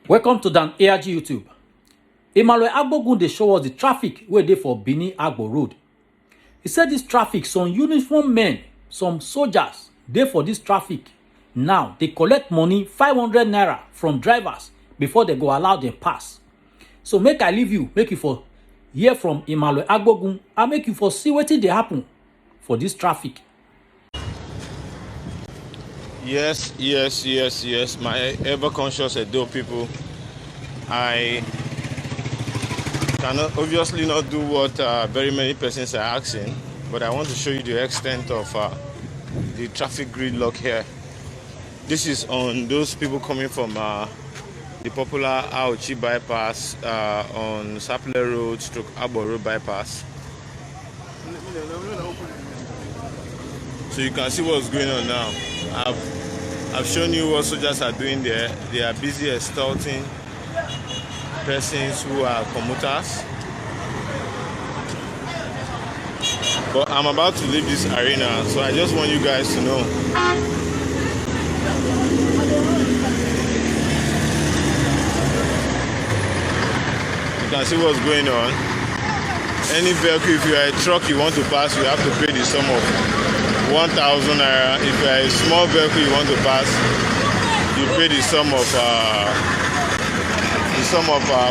Welcome to Dan ARG YouTube. Benin Agbor dey show us the traffic wey dey for Benin Agbor road. He said this traffic, some uniformed men, some soldiers dey for this traffic. Now they collect money 500 naira from drivers before they go allow them pass. So make I leave you, make you for hear from Benin Agbor and make you for see wetin dey happen for this traffic. Yes, my ever-conscious Edo people. I cannot obviously not do what very many persons are asking, but I want to show you the extent of the traffic gridlock here. This is on those people coming from the popular Aochi bypass on Sapele Road, Agbor Road bypass. So you can see what's going on now. I've shown you what soldiers are doing there. They are busy extorting persons who are commuters. But I'm about to leave this arena, so I just want you guys to know. You can see what's going on. Any vehicle, if you are a truck you want to pass, you have to pay the sum of 1,000 naira. If you are a small vehicle you want to pass, you pay the sum of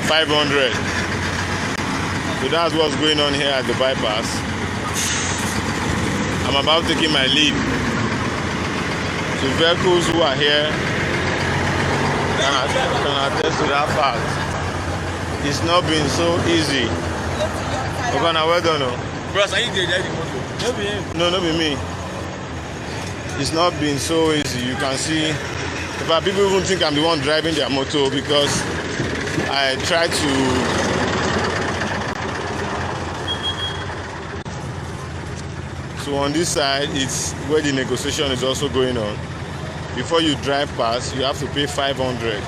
500. So that's what's going on here at the bypass. I'm about taking my leave. So vehicles who are here can attest to that fact. It's not been so easy. Okay, now well done. Bros, are you the motor? No, not be me. It's not been so easy. You can see, in fact, people even think I'm the one driving their motor because I try to so on this side, it's where the negotiation is also going on. Before you drive past, you have to pay 500.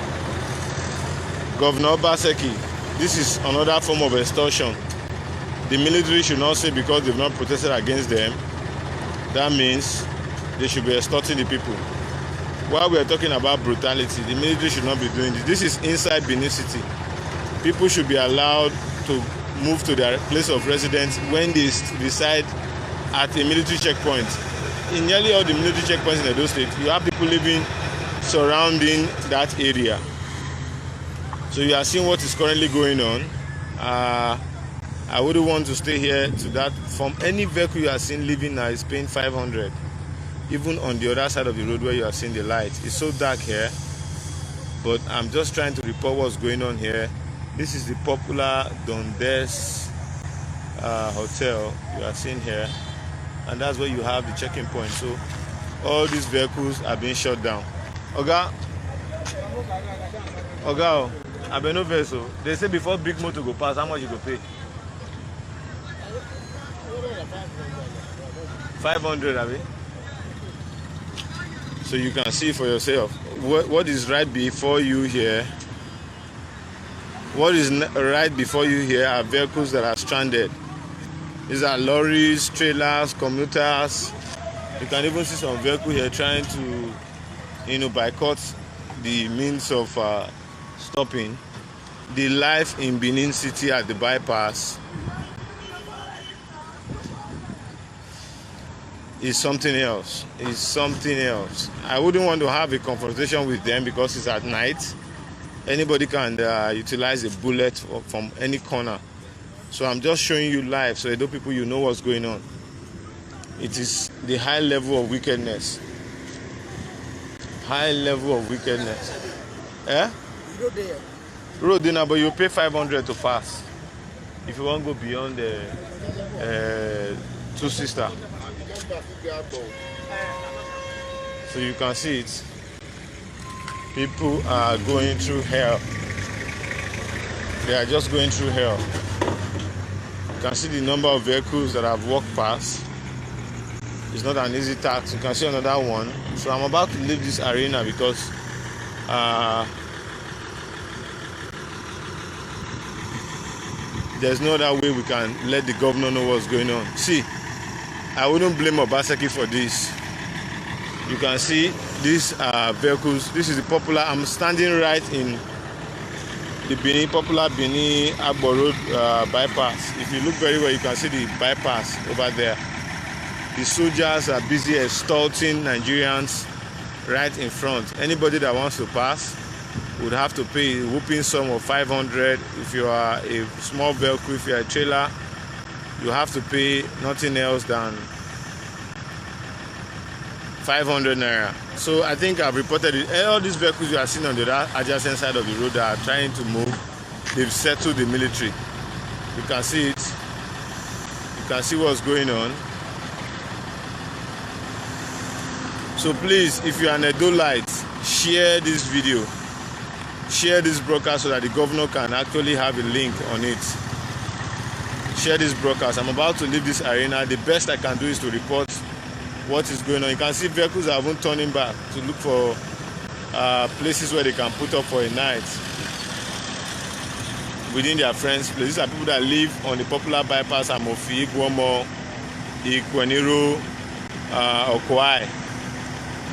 Governor Obaseki, this is another form of extortion. The military should not say because they've not protested against them, that means they should be extorting the people. While we are talking about brutality, the military should not be doing this. This is inside Benin City. People should be allowed to move to their place of residence when they reside at a military checkpoint. In nearly all the military checkpoints in Edo State, you have people living surrounding that area. So you are seeing what is currently going on. I wouldn't want to stay here to that. From any vehicle you are seeing living now is paying 500. Even on the other side of the road where you are seeing the light. It's so dark here, but I'm just trying to report what's going on here. This is the popular Dondes hotel you are seeing here, and that's where you have the checking point. So all these vehicles are being shut down. Oga, I been no vessel. They say before big motor go pass, how much you go pay? 500, Abi. So you can see for yourself what is right before you here. What is right before you here are vehicles that are stranded. These are lorries, trailers, commuters. You can even see some vehicle here trying to, boycott the means of stopping. The life in Benin City at the bypass is something else. It's something else. I wouldn't want to have a confrontation with them because it's at night. Anybody can utilize a bullet from any corner. So I'm just showing you live so Edo people, you know what's going on. It is the high level of wickedness. High level of wickedness. Eh? Road dinner, but you pay 500 to pass. If you want to go beyond the Two Sister. So you can see it. People are going through hell. They are just going through hell. You can see the number of vehicles that have walked past. It's not an easy task. You can see another one. So I'm about to leave this arena because there's no other way we can let the governor know what's going on. See, I wouldn't blame Obaseki for this. You can see these vehicles. This is the popular. I'm standing right in the popular Benin Agbor Road bypass. If you look very well, you can see the bypass over there. The soldiers are busy extorting Nigerians right in front. Anybody that wants to pass would have to pay a whooping sum of 500. If you are a small vehicle, if you are a trailer, you have to pay nothing else than 500 naira. So I think I've reported it. All these vehicles you are seeing on the adjacent side of the road that are trying to move, they've settled the military. You can see it. You can see what's going on. So please, if you are an Edolite, share this video. Share this broadcast so that the governor can actually have a link on it. Share this broadcast. I'm about to leave this arena. The best I can do is to report what is going on. You can see vehicles are even turning back to look for places where they can put up for a night within their friends' place. These are people that live on the popular bypass Amofi, Iguomo, Ikweniro, Okwai.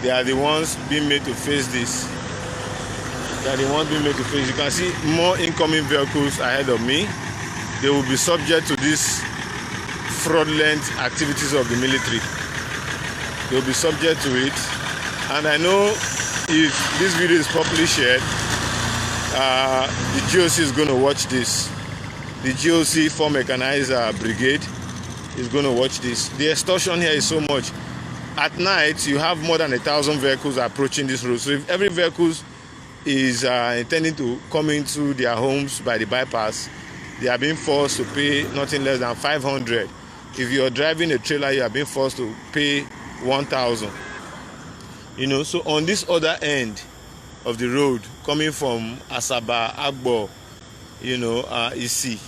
They are the ones being made to face this. They are the ones being made to face. You can see more incoming vehicles ahead of me. They will be subject to these fraudulent activities of the military. They will be subject to it. And I know if this video is properly shared, the GOC is going to watch this. The GOC for Mechanizer Brigade is going to watch this. The extortion here is so much. At night, you have more than 1,000 vehicles approaching this road. So if every vehicle is intending to come into their homes by the bypass, they are being forced to pay nothing less than 500. If you are driving a trailer, you are being forced to pay 1,000. You know, so on this other end of the road, coming from Asaba, Agbor, you know, Isi,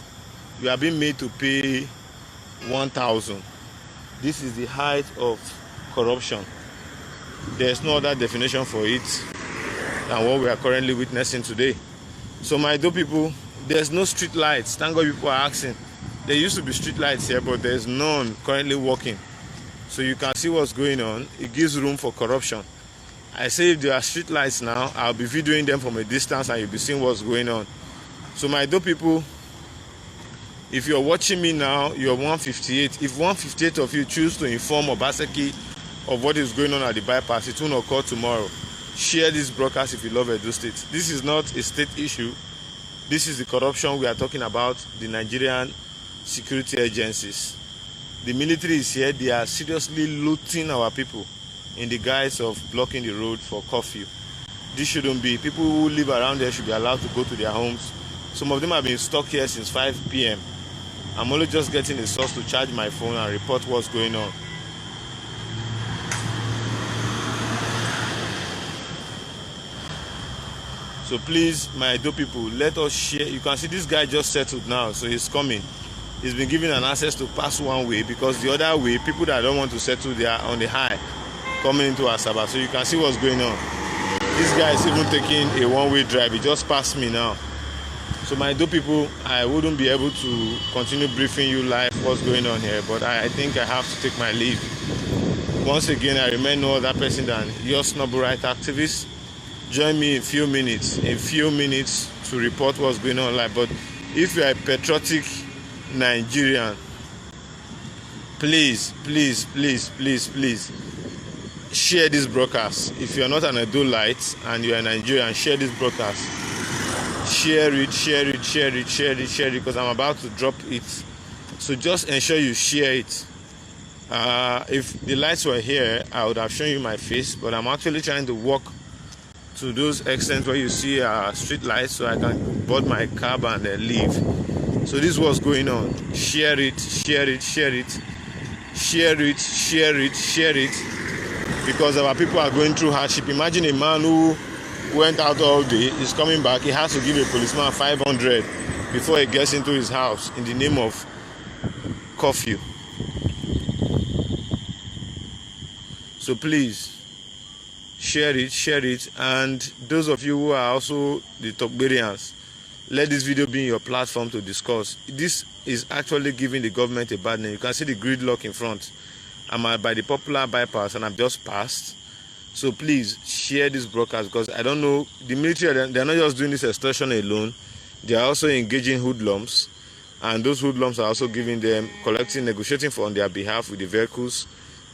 you are being made to pay 1,000. This is the height of corruption. There's no other definition for it than what we are currently witnessing today. So my Edo people, there's no street lights. Thank God people are asking. There used to be street lights here, but there's none currently working. So you can see what's going on. It gives room for corruption. I say if there are street lights now, I'll be videoing them from a distance and you'll be seeing what's going on. So my Edo people, if you're watching me now, you're 158. If 158 of you choose to inform Obaseki of what is going on at the bypass, it will occur tomorrow. Share this broadcast if you love Edo State. This is not a state issue. This is the corruption we are talking about, the Nigerian security agencies. The military is here. They are seriously looting our people in the guise of blocking the road for curfew. This shouldn't be. People who live around there should be allowed to go to their homes. Some of them have been stuck here since 5 p.m. I'm only just getting a source to charge my phone and report what's going on. So please, my Edo people, let us share. You can see this guy just settled now, so he's coming. He's been given an access to pass one way because the other way, people that don't want to settle, they are on the high coming into Asaba. So you can see what's going on. This guy is even taking a one-way drive. He just passed me now. So my Edo people, I wouldn't be able to continue briefing you live what's going on here, but I think I have to take my leave. Once again, I remain no other person than your snobble right activist. Join me in a few minutes to report what's going on live. But if you are a patriotic Nigerian, please share this broadcast. If you are not an Edolite and you are a Nigerian, share this broadcast. Share it, because I'm about to drop it. So just ensure you share it. If the lights were here, I would have shown you my face, but I'm actually trying to walk to those extents where you see street lights so I can board my cab and leave. So this is what's going on. Share it, because our people are going through hardship. Imagine a man who went out all day, is coming back, he has to give a policeman 500 before he gets into his house in the name of curfew. So please, share it, and those of you who are also the Tokberians, let this video be your platform to discuss. This is actually giving the government a bad name. You can see the gridlock in front. I'm by the popular bypass and I've just passed. So please share this broadcast, because I don't know, the military, they're not just doing this extortion alone. They are also engaging hoodlums, and those hoodlums are also giving them, negotiating on their behalf with the vehicles,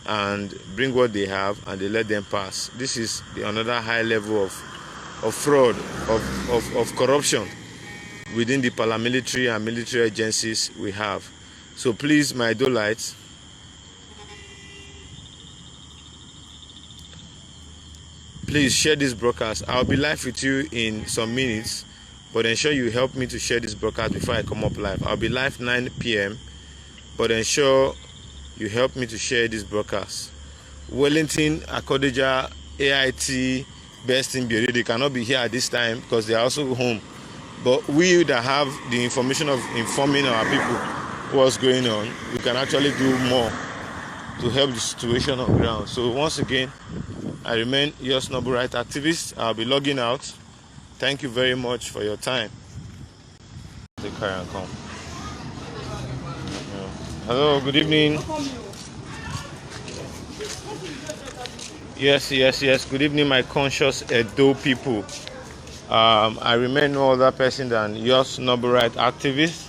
and bring what they have, and they let them pass. This is another high level of fraud, of corruption within the paramilitary and military agencies we have. So please, my Dolites, please share this broadcast. I'll be live with you in some minutes, but ensure you help me to share this broadcast before I come up live. I'll be live 9 p.m., but ensure you help me to share this broadcast. Wellington, Akodeja, AIT, Best in Beauty, they cannot be here at this time because they are also home. But we that have the information of informing our people what's going on, we can actually do more to help the situation on ground. So once again, I remain your Snobble Right activist. I'll be logging out. Thank you very much for your time. Take care and come. Hello, good evening. Yes. Good evening, my conscious Edo people. I remain no other person than your Snobble Right activist.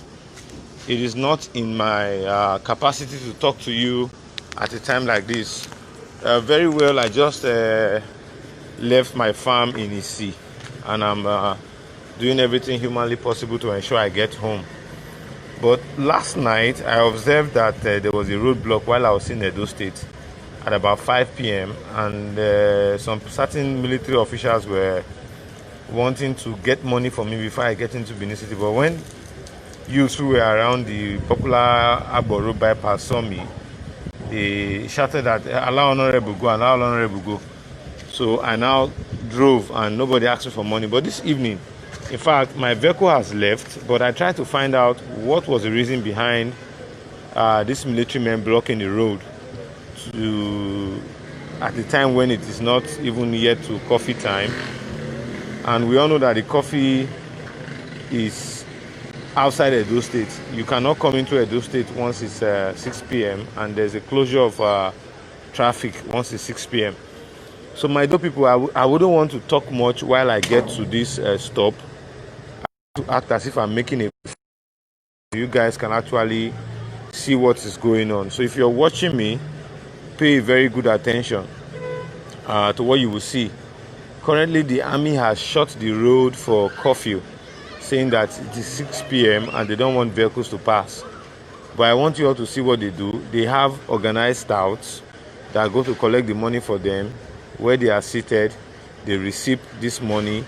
It is not in my capacity to talk to you at a time like this. Very well, I just left my farm in Isi, and I'm doing everything humanly possible to ensure I get home. But last night, I observed that there was a roadblock while I was in Edo State at about 5 p.m. and some certain military officials were wanting to get money from me before I get into Benin City. But when youths who were around the popular Agbor road bypass saw me, they shouted that allow honorable go. So I now drove and nobody asked me for money. But this evening, in fact, my vehicle has left, but I tried to find out what was the reason behind this military men blocking the road at the time when it is not even yet to coffee time. And we all know that the coffee is outside Edo State. You cannot come into Edo State once it's 6 p.m. and there's a closure of traffic once it's 6 p.m. So my Edo people, I wouldn't want to talk much while I get to this stop. I have to act as if I'm making a you guys can actually see what is going on. So if you're watching me, pay very good attention to what you will see. Currently, the army has shut the road for curfew, saying that it is 6 p.m. and they don't want vehicles to pass. But I want you all to see what they do. They have organized scouts that go to collect the money for them. Where they are seated, they receive this money.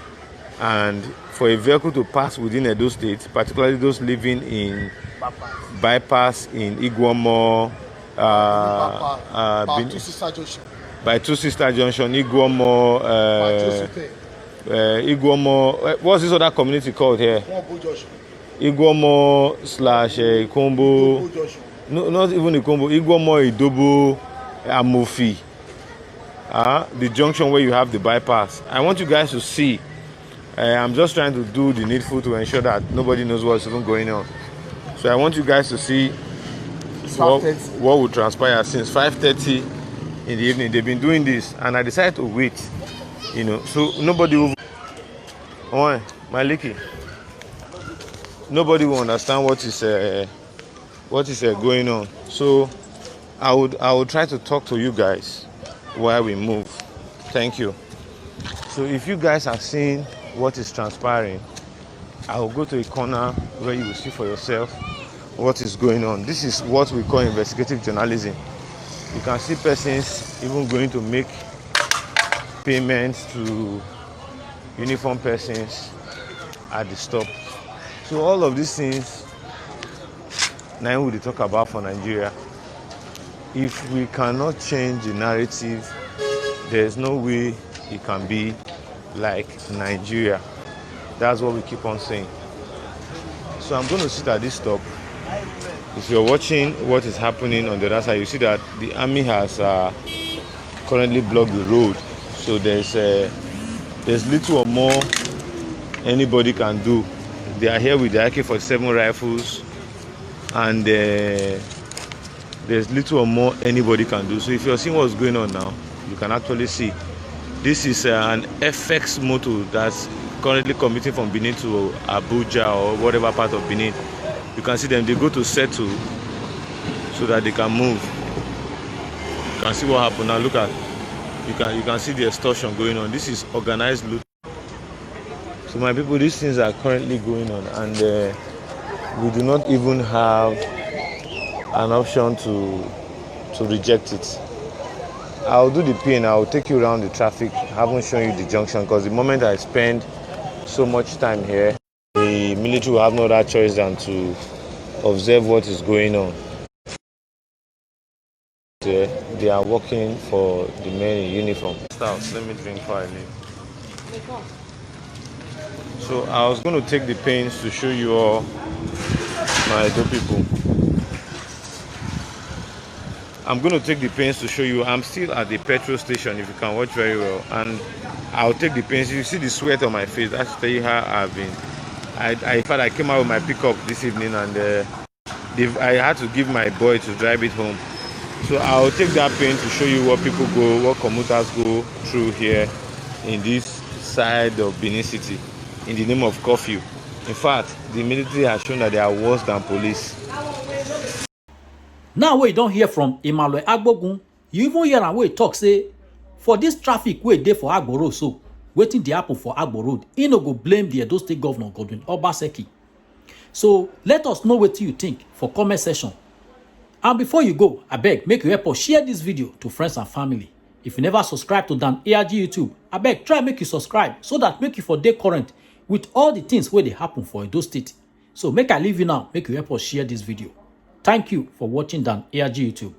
And for a vehicle to pass within Edo State, particularly those living in bypass in Iguomo, by Two Sister Junction, Iguomo, what's this other community called here? Iguomo / Ikombo. No, not even Ikombo. Iguomo, Idobo, Amofi. The junction where you have the bypass. I want you guys to see. I'm just trying to do the needful to ensure that nobody knows what's even going on. So I want you guys to see what will transpire since 5:30 in the evening. They've been doing this, and I decided to wait. So nobody will. Oh, my licky. Nobody will understand what is going on. So I would try to talk to you guys while we move. Thank you. So if you guys are seeing what is transpiring, I will go to a corner where you will see for yourself what is going on. This is what we call investigative journalism. You can see persons even going to make payments to uniformed persons at the stop. So all of these things now we talk about for Nigeria. If we cannot change the narrative, there's no way it can be like Nigeria. That's what we keep on saying. So I'm going to sit at this stop. If you're watching what is happening on the other side, you see that the army has currently blocked the road. So there's little or more anybody can do. They are here with the AK-47 rifles, and there's little or more anybody can do. So if you're seeing what's going on now, you can actually see this is an FX motor that's currently commuting from Benin to Abuja or whatever part of Benin, you can see them. They go to settle so that they can move. You can see what happened now. Look at, you can see the extortion going on. This is organized loot. So my people, these things are currently going on, and we do not even have an option to reject it. I'll do the pin. I'll take you around the traffic. I haven't shown you the junction because the moment I spend so much time here, the military will have no other choice than to observe what is going on. They are working for the men in uniform. Let me drink before I leave. So I was going to take the pains to show you all my Edo people. I'm going to take the pains to show you. I'm still at the petrol station, if you can watch very well, and I'll take the pains. You see the sweat on my face. That's to tell you how I've been. In fact, I came out with my pickup this evening, and I had to give my boy to drive it home. So I'll take that pain to show you what people go, what commuters go through here in this side of Benin City in the name of curfew. In fact, the military has shown that they are worse than police. Now we don't hear from Benin Agbor, you even hear am wey talk say for this traffic wey dey for Agbor Road, so wetin dey happen for Agbor Road, he no go blame the Edo State Governor Godwin Obaseki. So let us know what you think for comment section. And before you go, abeg make you help us share this video to friends and family. If you never subscribe to Dan ARG YouTube, abeg try make you subscribe so that make you for dey current with all the things wey dey happen for Edo State. So make I leave you now, make you help us share this video. Thank you for watching Dan ARG YouTube.